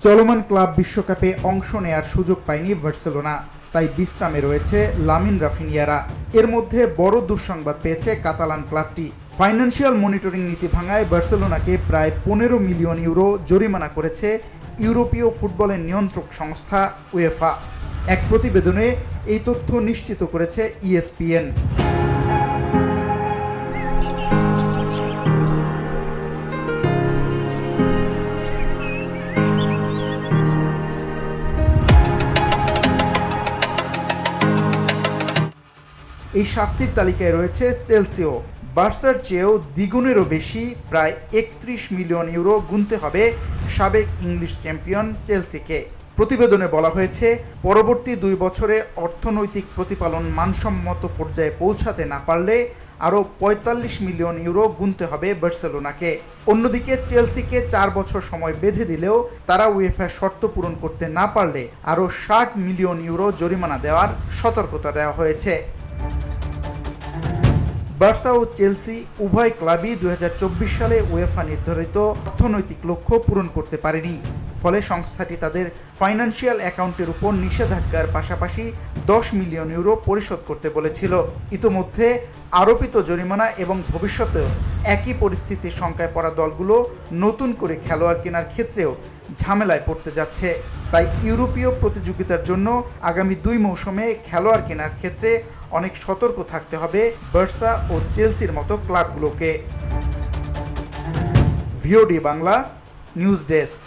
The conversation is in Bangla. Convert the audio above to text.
চলমান ক্লাব বিশ্বকাপে অংশ নেয়ার সুযোগ পায়নি বার্সেলোনা, তাই বিশ্রামে রয়েছে লামিন রাফিনিয়ারা। এর মধ্যে বড় দুঃসংবাদ পেয়েছে কাতালান ক্লাবটি। ফাইন্যান্সিয়াল মনিটরিং নীতি ভাঙায় বার্সেলোনাকে প্রায় 15 মিলিয়ন ইউরো জরিমানা করেছে ইউরোপীয় ফুটবলের নিয়ন্ত্রক সংস্থা উয়েফা। এক প্রতিবেদনে এই তথ্য নিশ্চিত করেছে ESPN। এই শাস্তির তালিকায় রয়েছে চেলসিও। বার্সার চেয়েও দ্বিগুণেরও বেশি, প্রায় 31 মিলিয়ন ইউরো গুনতে হবে সাবেক ইংলিশ চ্যাম্পিয়ন চেলসিকে। প্রতিবেদনে বলা হয়েছে, পরবর্তী 2 বছরে অর্থনৈতিক প্রতিপালন মানসম্মত পর্যায়ে পৌঁছাতে না পারলে আরও 45 মিলিয়ন ইউরো গুনতে হবে বার্সেলোনাকে। অন্যদিকে চেলসিকে 4 বছর সময় বেঁধে দিলেও তারা উয়েফার শর্ত পূরণ করতে না পারলে আরও 60 মিলিয়ন ইউরো জরিমানা দেওয়ার সতর্কতা দেওয়া হয়েছে। বার্সা ও চেলসি উভয় ক্লাবই 2024 সালে উয়েফা নির্ধারিত অর্থনৈতিক লক্ষ্য পূরণ করতে পারেনি। ফলে সংস্থাটি তাদের ফাইন্যান্সিয়াল অ্যাকাউন্টের উপর নিষেধাজ্ঞার পাশাপাশি 10 মিলিয়ন ইউরো পরিশোধ করতে বলেছিল। ইতোমধ্যে আরোপিত জরিমানা এবং ভবিষ্যতেও একই পরিস্থিতির শঙ্কায় পড়া দলগুলো নতুন করে খেলোয়াড় কেনার ক্ষেত্রেও ঝামেলায় পড়তে যাচ্ছে। তাই ইউরোপীয় প্রতিযোগিতার জন্য আগামী 2 মৌসুমে খেলোয়াড় কেনার ক্ষেত্রে অনেক সতর্ক থাকতে হবে বার্সা ও চেলসির মতো ক্লাবগুলোকে। VOD Bangla news desk.